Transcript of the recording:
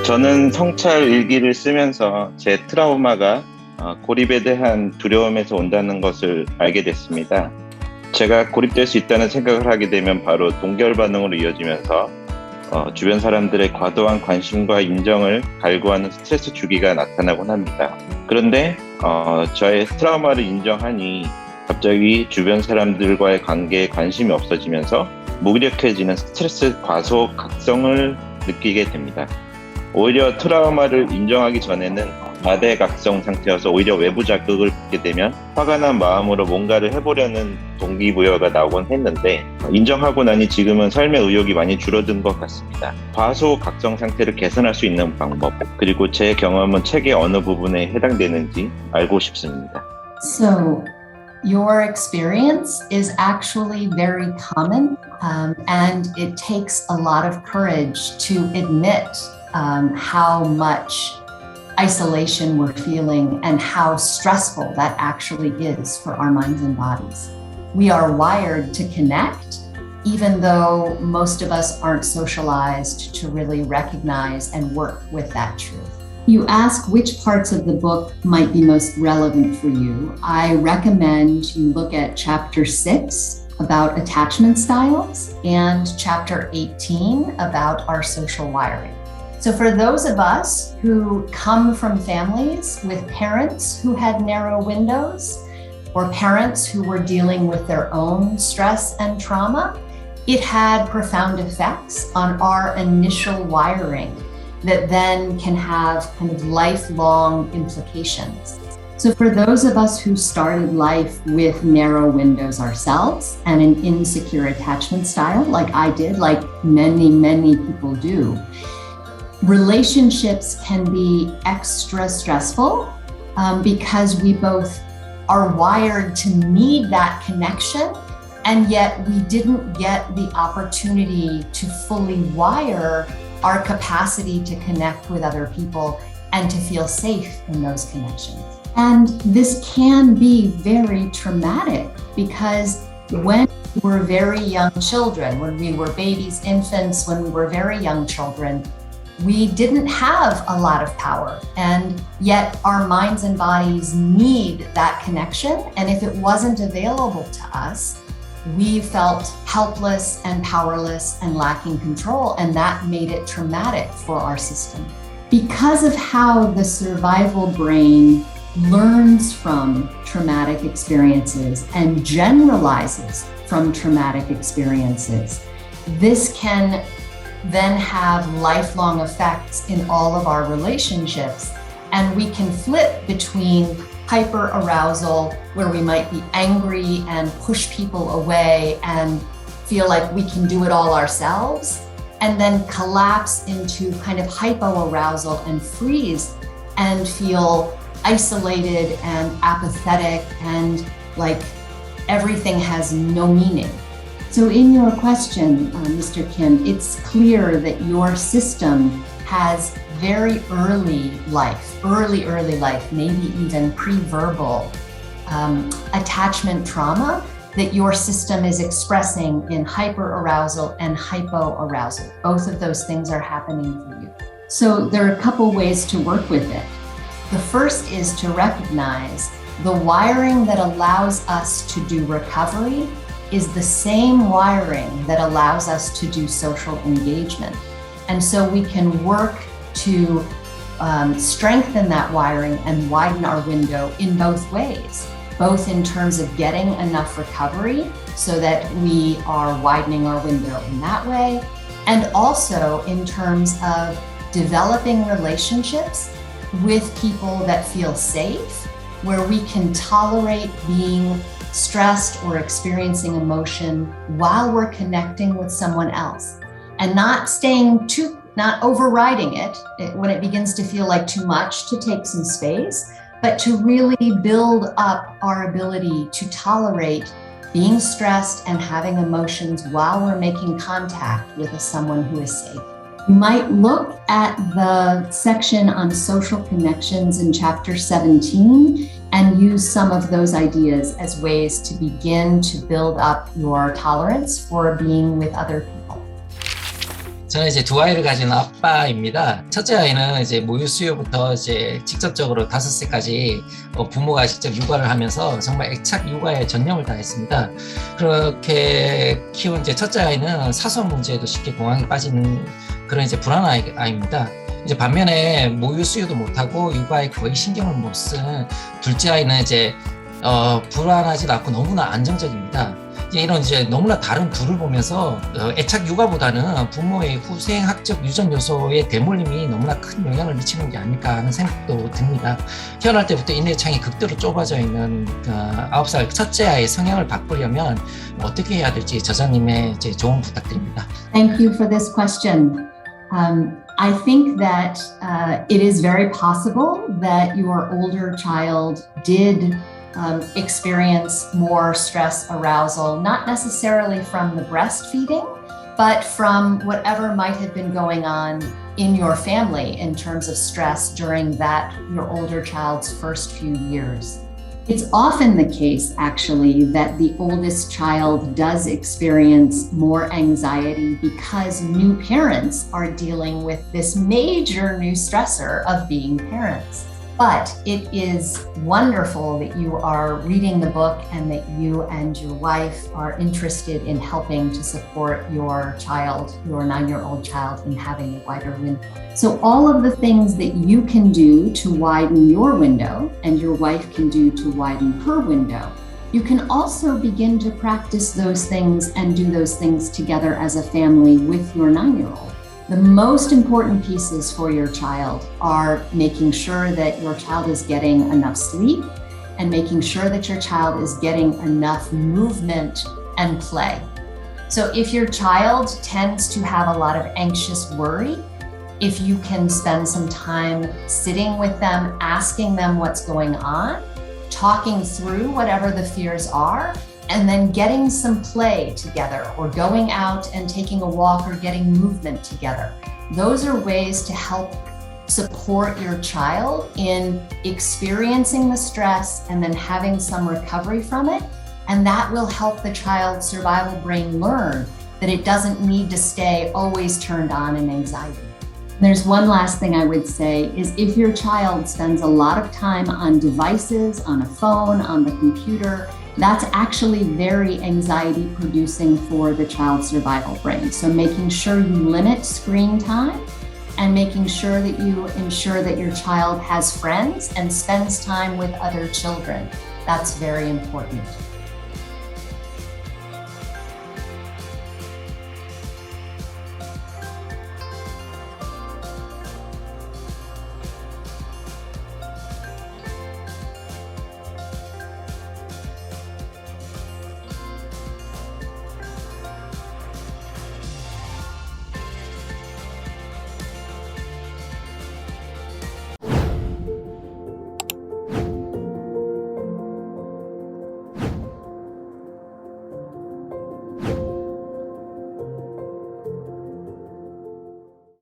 저는 성찰 일기를 쓰면서 제 트라우마가 고립에 대한 두려움에서 온다는 것을 알게 됐습니다. 제가 고립될 수 있다는 생각을 하게 되면 바로 동결 반응으로 이어지면서 주변 사람들의 과도한 관심과 인정을 갈구하는 스트레스 주기가 나타나곤 합니다. 그런데 저의 트라우마를 인정하니 갑자기 주변 사람들과의 관계에 관심이 없어지면서 무기력해지는 스트레스 과소각성을 느끼게 됩니다. 오히려 트라우마를 인정하기 전에는 과대각성 상태여서 오히려 외부 자극을 받게 되면 화가 난 마음으로 뭔가를 해보려는 동기부여가 나오곤 했는데 인정하고 나니 지금은 삶의 의욕이 많이 줄어든 것 같습니다. 과소각성 상태를 개선할 수 있는 방법, 그리고 제 경험은 책의 어느 부분에 해당되는지 알고 싶습니다. So, your experience is actually very common, and it takes a lot of courage to admit how much isolation we're feeling and how stressful that actually is for our minds and bodies. We are wired to connect, even though most of us aren't socialized to really recognize and work with that truth. You ask which parts of the book might be most relevant for you. I recommend you look at chapter 6 about attachment styles and chapter 18 about our social wiring. So for those of us who come from families with parents who had narrow windows or parents who were dealing with their own stress and trauma, it had profound effects on our initial wiring that then can have kind of lifelong implications. So for those of us who started life with narrow windows ourselves and an insecure attachment style, like I did, like many, many people do, relationships can be extra stressful because we both are wired to need that connection, and yet we didn't get the opportunity to fully wire our capacity to connect with other people and to feel safe in those connections. And this can be very traumatic because when we were very young children, when we were babies, infants, when we were very young children, we didn't have a lot of power, and yet our minds and bodies need that connection. And if it wasn't available to us, we felt helpless and powerless and lacking control, and that made it traumatic for our system. Because of how the survival brain learns from traumatic experiences and generalizes from traumatic experiences, this can then have lifelong effects in all of our relationships. And we can flip between hyper-arousal, where we might be angry and push people away and feel like we can do it all ourselves, and then collapse into kind of hypo-arousal and freeze and feel isolated and apathetic and like everything has no meaning. So in your question, Mr. Kim, it's clear that your system has very early life, maybe even pre-verbal attachment trauma that your system is expressing in hyper-arousal and hypo-arousal. Both of those things are happening for you. So there are a couple ways to work with it. The first is to recognize the wiring that allows us to do recovery is the same wiring that allows us to do social engagement. And so we can work to strengthen that wiring and widen our window in both ways, both in terms of getting enough recovery so that we are widening our window in that way, and also in terms of developing relationships with people that feel safe, where we can tolerate being stressed or experiencing emotion while we're connecting with someone else, and not overriding it when it begins to feel like too much, to take some space, but to really build up our ability to tolerate being stressed and having emotions while we're making contact with someone who is safe. You might look at the section on social connections in chapter 17 and use some of those ideas as ways to begin to build up your tolerance for being with other people. 저는 이제 두 아이를 가진 아빠입니다. 첫째 아이는 이제 모유 수유부터 이제 직접적으로 5세까지 부모가 직접 육아를 하면서 정말 애착 육아에 전념을 다했습니다. 그렇게 키운 이제 첫째 아이는 사소한 문제에도 쉽게 공황에 빠지는 그런 이제 불안한 아이입니다. 이제 반면에 모유 수유도 못하고 육아에 거의 신경을 못 쓴 둘째 아이는 이제 불안하지도 않고 너무나 안정적입니다. 이런 이제 너무나 다른 둘을 보면서 애착 육아보다는 부모의 후생학적 유전 요소의 대몰림이 너무나 큰 영향을 미치는 게 아닐까 하는 생각도 듭니다. 태어날 때부터 인내창이 극도로 좁아져 있는 9살 첫째 아이의 성향을 바꾸려면 어떻게 해야 될지 저자님의 이제 조언 부탁드립니다. Thank you for this question. I think that it is very possible that your older child did experience more stress arousal, not necessarily from the breastfeeding, but from whatever might have been going on in your family in terms of stress during your older child's first few years. It's often the case, actually, that the oldest child does experience more anxiety because new parents are dealing with this major new stressor of being parents. But it is wonderful that you are reading the book and that you and your wife are interested in helping to support your child, your 9-year-old child, in having a wider window. So all of the things that you can do to widen your window and your wife can do to widen her window, you can also begin to practice those things and do those things together as a family with your 9-year-old. The most important pieces for your child are making sure that your child is getting enough sleep and making sure that your child is getting enough movement and play. So if your child tends to have a lot of anxious worry, if you can spend some time sitting with them, asking them what's going on, talking through whatever the fears are, and then getting some play together or going out and taking a walk or getting movement together. Those are ways to help support your child in experiencing the stress and then having some recovery from it. And that will help the child's survival brain learn that it doesn't need to stay always turned on in anxiety. There's one last thing I would say is if your child spends a lot of time on devices, on a phone, on the computer, that's actually very anxiety producing for the child's survival brain. So making sure you limit screen time and making sure that you ensure that your child has friends and spends time with other children. That's very important.